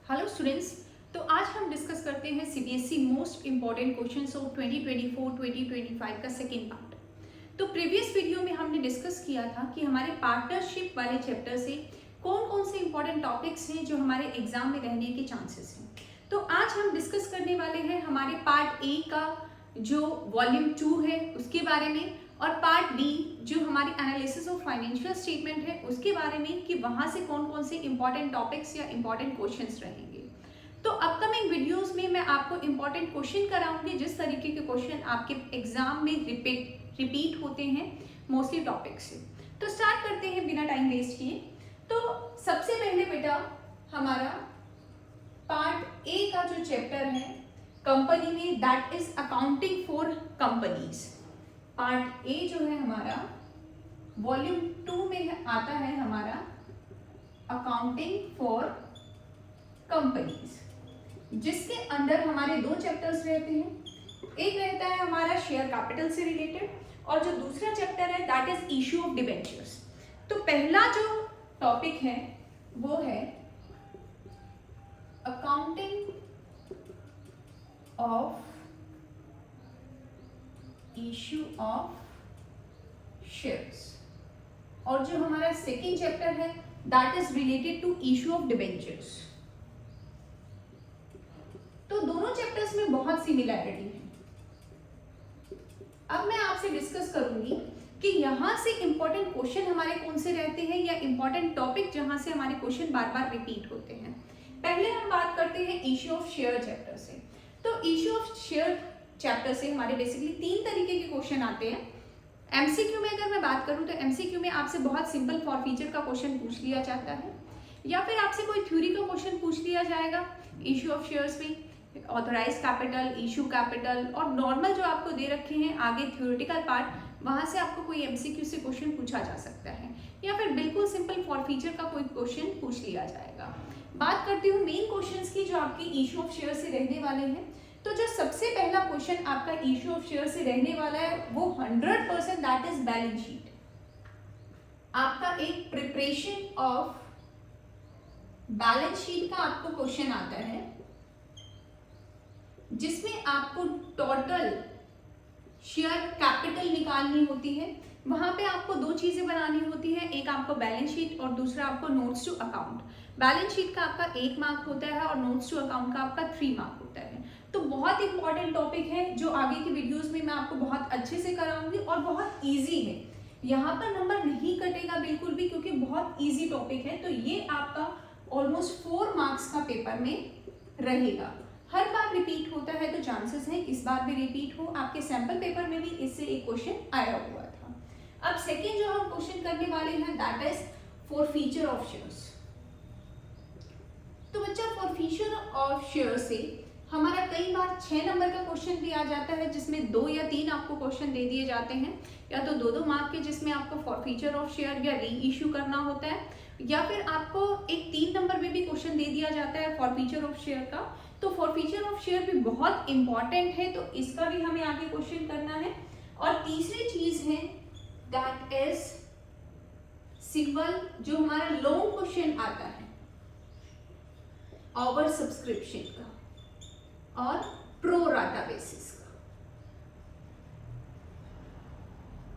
Hello students. तो आज हम डिस्कस करते हैं CBSE most important questions of 2024-2025 का सेकेंड पार्ट। तो प्रीवियस वीडियो में हमने डिस्कस किया था कि हमारे पार्टनरशिप वाले चैप्टर से कौन कौन से इंपॉर्टेंट टॉपिक्स हैं जो हमारे एग्जाम में रहने के चांसेस हैं। तो आज हम डिस्कस करने वाले हैं हमारे पार्ट ए का जो वॉल्यूम 2 है उसके बारे में, और पार्ट बी जो हमारी एनालिसिस ऑफ फाइनेंशियल स्टेटमेंट है उसके बारे में कि वहां से कौन कौन से इंपॉर्टेंट टॉपिक्स या इंपॉर्टेंट क्वेश्चंस रहेंगे। तो अपकमिंग वीडियोस में मैं आपको इंपॉर्टेंट क्वेश्चन कराऊंगी जिस तरीके के क्वेश्चन आपके एग्जाम में रिपीट होते हैं मोस्टली टॉपिक से। तो स्टार्ट करते हैं बिना टाइम वेस्ट किए। तो सबसे पहले बेटा हमारा पार्ट ए का जो चैप्टर है कंपनी में, that is accounting for companies. Part A जो है हमारा वॉल्यूम 2 में आता है हमारा अकाउंटिंग फॉर कंपनीज, जिसके अंदर हमारे दो चैप्टर्स रहते हैं। एक रहता है हमारा शेयर कैपिटल से रिलेटेड और जो दूसरा चैप्टर है that is issue of debentures. तो पहला जो टॉपिक है वो है accounting of issue of shares, और जो हमारा सेकेंड चैप्टर है that is related to issue of debentures. तो दोनों चैप्टर्स में बहुत सिमिलैरिटी है। अब मैं आपसे डिस्कस करूंगी कि यहां से इंपॉर्टेंट क्वेश्चन हमारे कौन से रहते हैं या इंपॉर्टेंट टॉपिक जहां से हमारे क्वेश्चन बार बार रिपीट होते हैं। पहले हम बात करते हैं इश्यू ऑफ शेयर चैप्टर से। तो इश्यू ऑफ शेयर चैप्टर से हमारे बेसिकली 3 तरीके के क्वेश्चन आते हैं। एमसीक्यू में अगर मैं बात करूं तो एमसीक्यू में आपसे बहुत सिंपल फॉर फीचर का क्वेश्चन पूछ लिया जाता है, या फिर आपसे कोई थ्योरी का क्वेश्चन पूछ लिया जाएगा इश्यू ऑफ शेयर्स में, ऑथराइज कैपिटल, इशू कैपिटल, और नॉर्मल जो आपको दे रखे हैं आगे थ्योरेटिकल पार्ट, वहां से आपको कोई एमसीक्यू से क्वेश्चन पूछा जा सकता है, या फिर बिल्कुल सिंपल फॉर फीचर का कोई क्वेश्चन पूछ लिया जाएगा। बात करती हूँ मेन क्वेश्चंस की जो आपके इशू ऑफ शेयर से रहने वाले हैं। तो जो सबसे पहला क्वेश्चन आपका इशू ऑफ शेयर से रहने वाला है वो 100% दैट इज बैलेंस शीट। आपका एक प्रिपरेशन ऑफ बैलेंस शीट का आपको क्वेश्चन आता है जिसमें आपको टोटल शेयर कैपिटल निकालनी होती है। वहां पे आपको 2 चीजें बनानी होती है, एक आपको बैलेंस शीट और दूसरा आपको notes to account. Balance sheet का आपका 1 मार्क होता है और नोट्स टू अकाउंट का आपका 3 मार्क होता है। तो बहुत इंपॉर्टेंट टॉपिक है जो आगे की वीडियोस में मैं आपको बहुत अच्छे से कराऊंगी और बहुत इजी है। यहाँ पर नंबर नहीं कटेगा बिल्कुल भी क्योंकि बहुत इजी टॉपिक है। तो ये आपका ऑलमोस्ट 4 मार्क्स का पेपर में रहेगा। हर बार रिपीट होता है तो चांसेस हैं इस बार भी रिपीट हो। आपके सैंपल पेपर में भी इससे एक क्वेश्चन आया हुआ था। अब सेकेंड जो हम क्वेश्चन करने वाले हैं that is for feature of shares. तो बच्चा फॉर फीचर ऑफ शेयर से हमारा कई बार 6 नंबर का क्वेश्चन भी आ जाता है जिसमें 2 या 3 आपको क्वेश्चन दे दिए जाते हैं, या तो 2-2 मार्क के जिसमें आपको फॉर फीचर ऑफ शेयर या री इश्यू करना होता है, या फिर आपको एक 3 नंबर में भी क्वेश्चन दे दिया जाता है फॉर फीचर ऑफ शेयर का। तो फॉर फीचर ऑफ शेयर भी बहुत इंपॉर्टेंट है, तो इसका भी हमें आगे क्वेश्चन करना है। और तीसरी चीज है दैट इज सिंबल, जो हमारा लॉन्ग क्वेश्चन आता है ओवर सब्सक्रिप्शन का और प्रो राटा बेसिस का।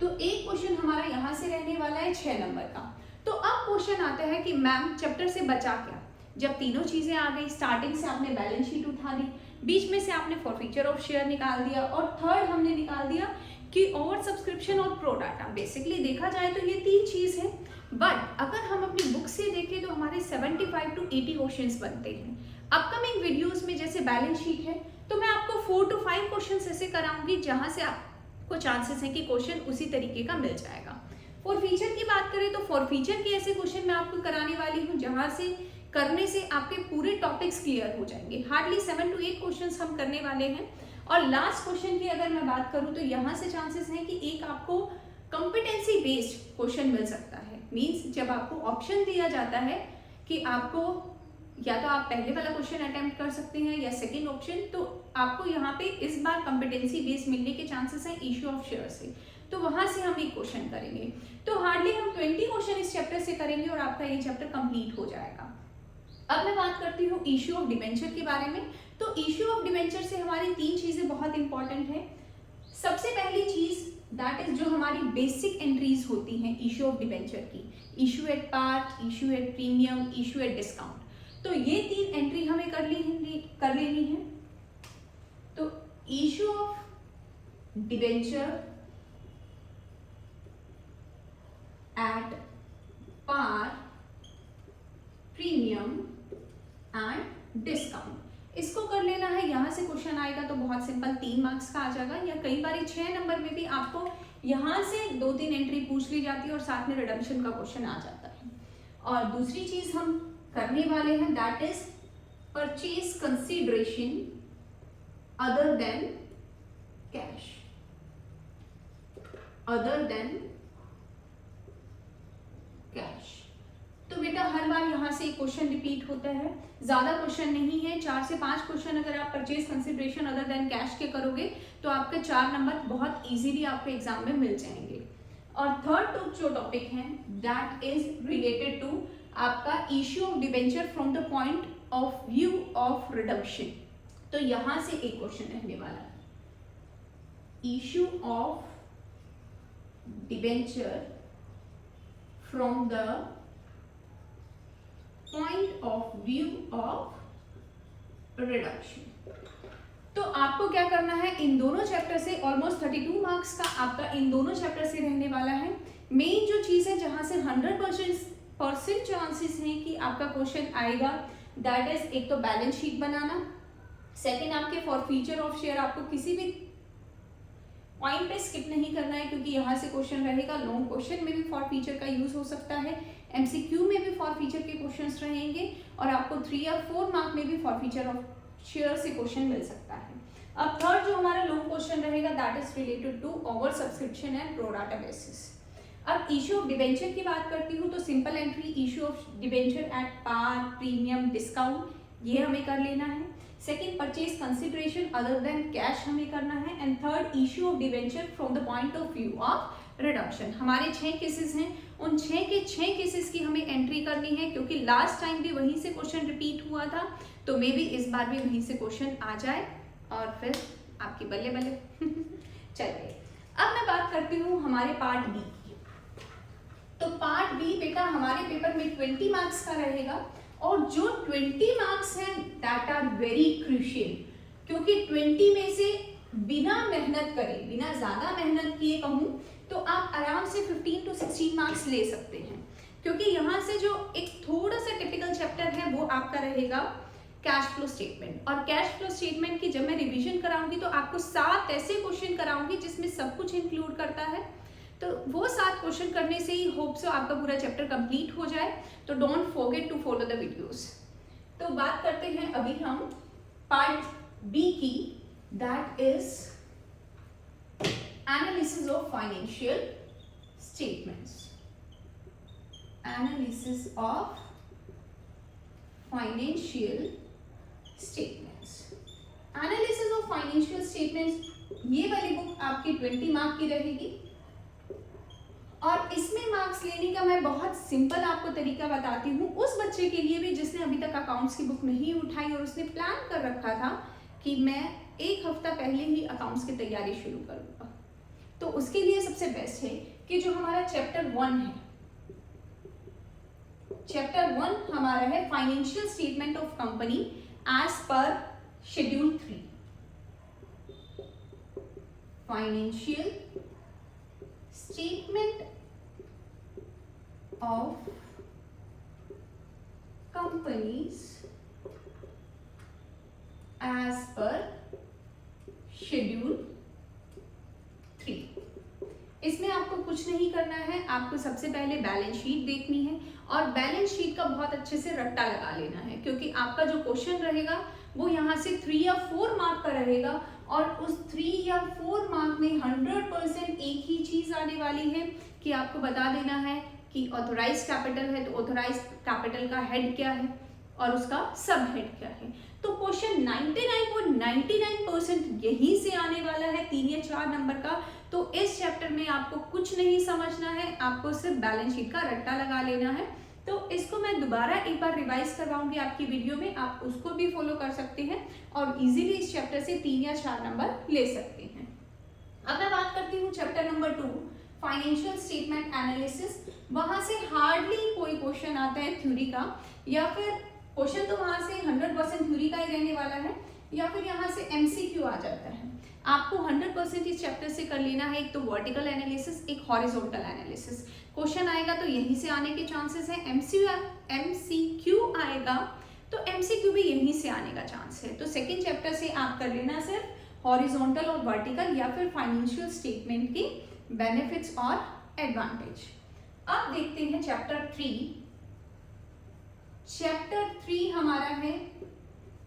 तो एक क्वेश्चन हमारा यहां से रहने वाला है 6 नंबर का। तो अब क्वेश्चन आता है कि मैम चैप्टर से बचा क्या, जब तीनों चीजें आ गई, स्टार्टिंग से आपने बैलेंस शीट उठा ली, बीच में से आपने फॉर फीचर ऑफ शेयर निकाल दिया, और थर्ड हमने निकाल दिया कि ओवर सब्सक्रिप्शन और प्रो डाटा। बेसिकली देखा जाए तो ये 3 चीज है, बट अगर हम अपनी बुक से देखें तो हमारे 75 to 80 क्वेश्चंस बनते हैं। अपकमिंग वीडियोस में जैसे बैलेंस शीट है तो मैं आपको 4 to 5 क्वेश्चंस ऐसे कराऊंगी जहां से आपको चांसेस है कि क्वेश्चन उसी तरीके का मिल जाएगा। फॉर फीचर की बात करें तो फॉर फीचर के ऐसे क्वेश्चन मैं आपको कराने वाली हूँ जहां से करने से आपके पूरे टॉपिक्स क्लियर हो जाएंगे। हार्डली 7 to 8 क्वेश्चंस हम करने वाले हैं। और लास्ट क्वेश्चन की अगर मैं बात करूं तो यहाँ से चांसेस हैं कि एक आपको कॉम्पिटेंसी बेस्ड क्वेश्चन मिल सकता है। मींस जब आपको ऑप्शन दिया जाता है कि आपको या तो आप पहले वाला क्वेश्चन अटेम्प्ट कर सकते हैं या सेकेंड ऑप्शन, तो आपको यहाँ पे इस बार कॉम्पिटेंसी बेस्ड मिलने के चांसेस हैं इश्यू ऑफ शेयर से। तो वहां से हम एक क्वेश्चन करेंगे। तो हार्डली हम 20 क्वेश्चन इस चैप्टर से करेंगे और आपका ये चैप्टर कंप्लीट हो जाएगा। अब मैं बात करती हूँ इश्यू ऑफ डिबेंचर के बारे में। तो इश्यू ऑफ डिबेंचर से हमारी 3 चीजें बहुत इंपॉर्टेंट है। सबसे पहली चीज दैट इज जो हमारी बेसिक एंट्रीज होती हैं इश्यू ऑफ डिबेंचर की, issue at par, issue at premium, issue at discount. तो ये 3 एंट्री हमें कर लेनी है। तो issue of debenture at par, premium and discount, इसको कर लेना है। यहां से क्वेश्चन आएगा तो बहुत सिंपल 3 मार्क्स का आ जाएगा, या कई बार 6 नंबर में भी आपको यहां से 2-3 एंट्री पूछ ली जाती है और साथ में रिडम्पशन का क्वेश्चन आ जाता है। और दूसरी चीज हम करने वाले हैं that is purchase consideration other than cash, other than cash. तो बेटा हर बार यहाँ से एक क्वेश्चन रिपीट होता है, ज्यादा क्वेश्चन नहीं है, 4 से 5 क्वेश्चन अगर आप purchase consideration other than cash के करोगे तो आपके 4 नंबर बहुत इजीली आपके एग्जाम में मिल जाएंगे। और थर्ड जो टॉपिक है दैट इज रिलेटेड टू आपका issue of debenture from the point of view of redemption. तो यहां से एक क्वेश्चन रहने वाला है, issue of debenture from the point of view of reduction. तो आपको क्या करना है, इन दोनों चैप्टर से ऑलमोस्ट 32 मार्क्स का आपका इन दोनों चैप्टर से रहने वाला है। मेन जो चीज है जहां से 100% चांसेस हैं कि आपका क्वेश्चन आएगा दैट इज एक तो बैलेंस शीट बनाना, सेकेंड आपके फॉर फीचर ऑफ शेयर, आपको किसी भी पॉइंट पे स्किप नहीं करना है क्योंकि यहाँ से क्वेश्चन रहेगा। लॉन्ग क्वेश्चन में भी फॉर फीचर का यूज हो सकता है, एमसीक्यू में भी फॉर फीचर के क्वेश्चंस रहेंगे और आपको 3 या 4 मार्क में भी फॉर फीचर ऑफ शेयर से क्वेश्चन मिल सकता है। अब थर्ड जो हमारा लॉन्ग क्वेश्चन रहेगा that is related to over subscription and pro rata basis. अब इश्यू ऑफ डिबेंचर की बात करती हूँ तो simple entry issue of debenture at par, premium, discount, ये हमें कर लेना है। Second purchase consideration other than cash हमें करना है। And third issue of debenture from the point of view of redemption. हमारे 6 केसेस हैं, उन 6 के 6 केसेस की हमें एंट्री करनी है क्योंकि लास्ट टाइम भी वहीं से क्वेश्चन रिपीट हुआ था, तो मे बी इस बार भी वहीं से क्वेश्चन आ जाए और फिर आपकी बल्ले बल्ले। चलिए अब मैं बात करती हूँ हमारे पार्ट बी की। तो पार्ट बी बेटा हमारे पेपर में 20 मार्क्स का रहेगा और जो 20 मार्क्स हैं दैट आर वेरी क्रूशियल, क्योंकि 20 में से बिना मेहनत करे, बिना ज्यादा मेहनत किए कहूँ तो आप आराम से 15 to 16 मार्क्स ले सकते हैं। क्योंकि यहाँ से जो एक थोड़ा सा टिपिकल चैप्टर है वो आपका रहेगा कैश फ्लो स्टेटमेंट। और कैश फ्लो स्टेटमेंट की जब मैं रिवीजन कराऊंगी तो आपको 7 ऐसे क्वेश्चन कराऊंगी जिसमें सब कुछ इंक्लूड करता है। तो वो 7 क्वेश्चन करने से ही होप सो आपका पूरा चैप्टर कंप्लीट हो जाए। तो don't forget to follow the videos. तो बात करते हैं अभी हम पार्ट बी की, that is analysis of financial statements. Analysis of financial statements. Analysis of financial statements, ये वाली बुक आपकी 20 मार्क की रहेगी और इसमें मार्क्स लेने का मैं बहुत सिंपल आपको तरीका बताती हूँ, उस बच्चे के लिए भी जिसने अभी तक अकाउंट्स की बुक नहीं उठाई और उसने प्लान कर रखा था कि मैं 1 हफ्ता पहले ही अकाउंट्स की तैयारी शुरू करूँगा। तो उसके लिए सबसे बेस्ट है कि जो हमारा चैप्टर 1 है, चैप्टर 1 हमारा है financial statement of company as per schedule 3। Financial statement of companies as per schedule 3। इसमें आपको कुछ नहीं करना है, आपको सबसे पहले बैलेंस शीट देखनी है और बैलेंस शीट का बहुत अच्छे से रट्टा लगा लेना है क्योंकि आपका जो क्वेश्चन रहेगा वो यहाँ से 3 या 4 मार्क का रहेगा और उस 3 या 4 मार्क में 100% एक ही चीज आने वाली है कि आपको बता देना है कि ऑथोराइज कैपिटल है तो ऑथोराइज कैपिटल का हेड क्या है और उसका सब हेड क्या है। तो क्वेश्चन 99.99% यहीं से आने वाला है, 3 या 4 नंबर का। तो इस चैप्टर में आपको कुछ नहीं समझना है, आपको सिर्फ बैलेंस शीट का रट्टा लगा लेना है तो इसको मैं दोबारा एक बार रिवाइज करवाऊंगी आपकी वीडियो में, आप उसको भी फॉलो कर सकते हैं और इजीली इस चैप्टर से 3 या 4 नंबर ले सकते हैं। अब मैं बात करती हूँ chapter number 2 financial statement analysis. वहां से हार्डली कोई क्वेश्चन आता है थ्योरी का, या फिर क्वेश्चन तो वहां से 100% थ्योरी का ही रहने वाला है, या फिर यहाँ से एमसीक्यू आ जाता है। आपको 100% इस चैप्टर से कर लेना है, एक तो वर्टिकल एनालिसिस, एक हॉरिजॉन्टल एनालिसिस। क्वेश्चन आएगा तो यहीं से आने के चांसेस है। एमसीक्यू आएगा तो एमसीक्यू भी यहीं से आने का चांस है। तो सेकेंड चैप्टर से आप कर लेना सिर्फ हॉरिजॉन्टल और वर्टिकल, या फिर फाइनेंशियल स्टेटमेंट की बेनिफिट्स और एडवांटेज। अब देखते हैं चैप्टर 3। चैप्टर 3 हमारा है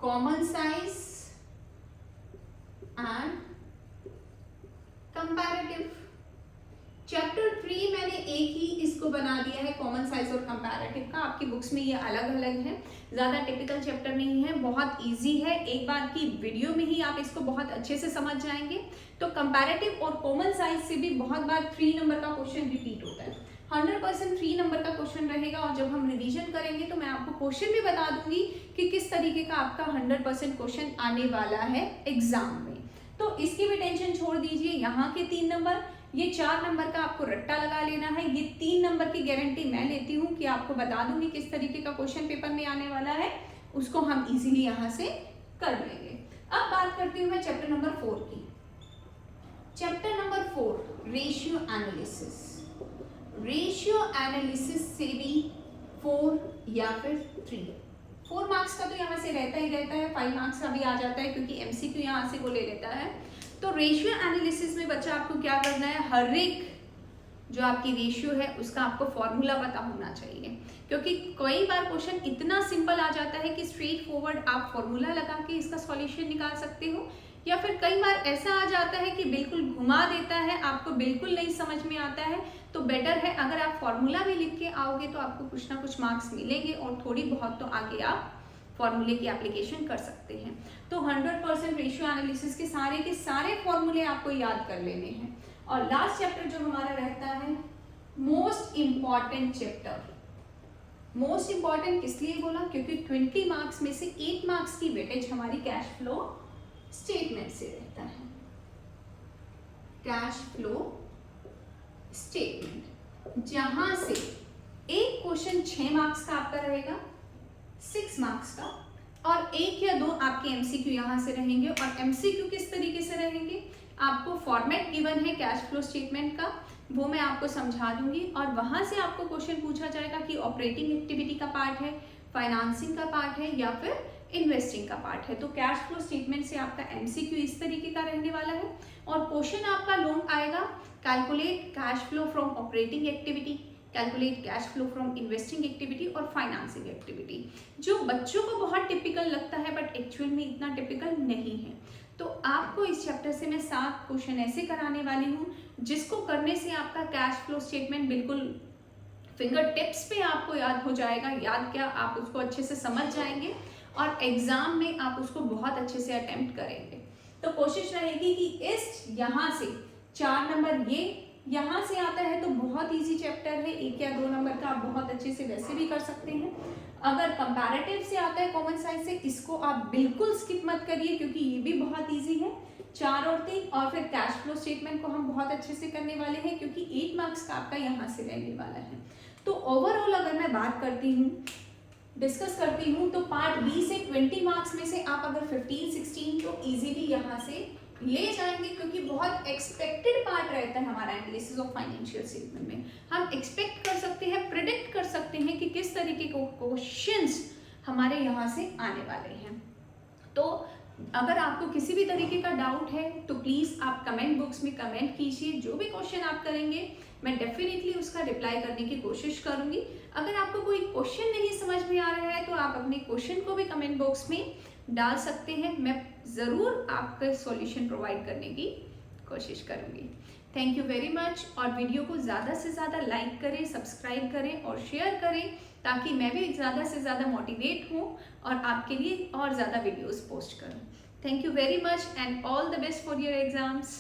common size and comparative. Chapter 3 मैंने एक ही इसको बना दिया है कॉमन साइज और कंपैरेटिव का। आपकी बुक्स में ये अलग अलग है, ज़्यादा टिपिकल चैप्टर नहीं है, बहुत इजी है। एक बार की वीडियो में ही आप इसको बहुत अच्छे से समझ जाएंगे। तो कंपैरेटिव और कॉमन साइज से भी बहुत बार 3 नंबर का क्वेश्चन रिपीट होता है। 100% 3 नंबर का क्वेश्चन रहेगा, और जब हम रिवीजन करेंगे तो मैं आपको क्वेश्चन भी बता दूंगी कि किस तरीके का आपका 100% क्वेश्चन आने वाला है एग्जाम में। तो इसकी भी टेंशन छोड़ दीजिए। यहाँ के 3 नंबर, ये 4 नंबर का आपको रट्टा लगा लेना है। ये 3 नंबर की गारंटी मैं लेती हूँ कि आपको बता दूंगी किस तरीके का क्वेश्चन पेपर में आने वाला है, उसको हम इजीली यहाँ से कर लेंगे। अब बात करती हूँ मैं चैप्टर नंबर 4 की। Chapter number 4 ratio analysis. Ratio analysis से भी 4 या फिर 4 मार्क्स का तो यहाँ से रहता ही रहता है, 5 मार्क्स का भी आ जाता है क्योंकि एमसीक्यू यहाँ से वो ले लेता है। तो रेशियो एनालिसिस में बच्चा आपको क्या करना है, हर एक जो आपकी रेशियो है उसका आपको फॉर्मूला पता होना चाहिए, क्योंकि कई बार क्वेश्चन इतना सिंपल आ जाता है कि स्ट्रेट फॉरवर्ड आप फॉर्मूला लगा के इसका सॉल्यूशन निकाल सकते हो, या फिर कई बार ऐसा आ जाता है कि बिल्कुल घुमा देता है, आपको बिल्कुल नहीं समझ में आता है। तो बेटर है अगर आप फॉर्मूला भी लिख के आओगे तो आपको कुछ ना कुछ मार्क्स मिलेंगे, और थोड़ी बहुत तो आगे आप फॉर्मूले की एप्लीकेशन कर सकते हैं। तो 100% रेशियो एनालिसिस के सारे फॉर्मूले आपको याद कर लेने हैं। और लास्ट चैप्टर जो हमारा रहता है most important chapter. Most important किस लिए बोला, क्योंकि 20 मार्क्स में से 8 मार्क्स की वेटेज हमारी कैश फ्लो स्टेटमेंट से रहता है। कैश फ्लो स्टेटमेंट, जहां से एक क्वेश्चन 6 मार्क्स का आपका रहेगा, 6 मार्क्स का, और 1 या 2 आपके एमसीक्यू यहां से रहेंगे। और एमसीक्यू किस तरीके से रहेंगे, आपको फॉर्मेट गिवन है कैश फ्लो स्टेटमेंट का, वो मैं आपको समझा दूंगी, और वहां से आपको क्वेश्चन पूछा जाएगा कि ऑपरेटिंग एक्टिविटी का पार्ट है, फाइनेंसिंग का पार्ट है, या फिर इन्वेस्टिंग का पार्ट है। तो कैश फ्लो स्टेटमेंट से आपका एमसीक्यू इस तरीके का रहने वाला है। और क्वेश्चन आपका लॉन्ग आएगा, calculate cash flow from operating activity, calculate cash flow from investing activity और फाइनेंसिंग एक्टिविटी, जो बच्चों को बहुत टिपिकल लगता है बट एक्चुअल में इतना टिपिकल नहीं है। तो आपको इस चैप्टर से मैं 7 क्वेश्चन ऐसे कराने वाली हूँ जिसको करने से आपका कैश फ्लो स्टेटमेंट बिल्कुल फिंगर टिप्स पे आपको याद हो जाएगा। याद क्या, आप उसको अच्छे से समझ जाएंगे और एग्जाम में आप उसको बहुत अच्छे से अटेम्प्ट करेंगे। तो कोशिश रहेगी कि इस यहाँ से 4 नंबर ये यहाँ से आता है तो बहुत इजी चैप्टर है, 1 या 2 नंबर का आप बहुत अच्छे से वैसे भी कर सकते हैं। अगर कंपैरेटिव से आता है कॉमन साइंस से, इसको आप बिल्कुल स्किप मत करिए क्योंकि ये भी बहुत इजी है। 4 और 3, और फिर कैश फ्लो स्टेटमेंट को हम बहुत अच्छे से करने वाले हैं क्योंकि 8 मार्क्स का आपका यहाँ से रहने वाला है। तो ओवरऑल अगर मैं बात करती हूँ, डिस्कस करती हूँ, तो पार्ट बी से 20 मार्क्स में से आप अगर 15-16 तो इजीली यहाँ से ले जाएंगे, क्योंकि बहुत एक्सपेक्टेड पार्ट रहता है हमारा एनालिसिस ऑफ फाइनेंशियल स्टेटमेंट में। हम एक्सपेक्ट कर सकते हैं, प्रिडिक्ट कर सकते हैं कि किस तरीके के क्वेश्चंस हमारे यहाँ से आने वाले हैं। तो अगर आपको किसी भी तरीके का डाउट है तो प्लीज़ आप कमेंट बॉक्स में कमेंट कीजिए। जो भी क्वेश्चन आप करेंगे मैं डेफिनेटली उसका रिप्लाई करने की कोशिश करूंगी। अगर आपको कोई क्वेश्चन नहीं समझ में आ रहा है तो आप अपने क्वेश्चन को भी कमेंट बॉक्स में डाल सकते हैं, मैं ज़रूर आपका सॉल्यूशन प्रोवाइड करने की कोशिश करूंगी। थैंक यू वेरी मच, और वीडियो को ज़्यादा से ज़्यादा लाइक करें, सब्सक्राइब करें और शेयर करें ताकि मैं भी ज़्यादा से ज़्यादा मोटिवेट हूँ और आपके लिए और ज़्यादा वीडियोस पोस्ट करूँ। Thank you very much and all the best for your exams.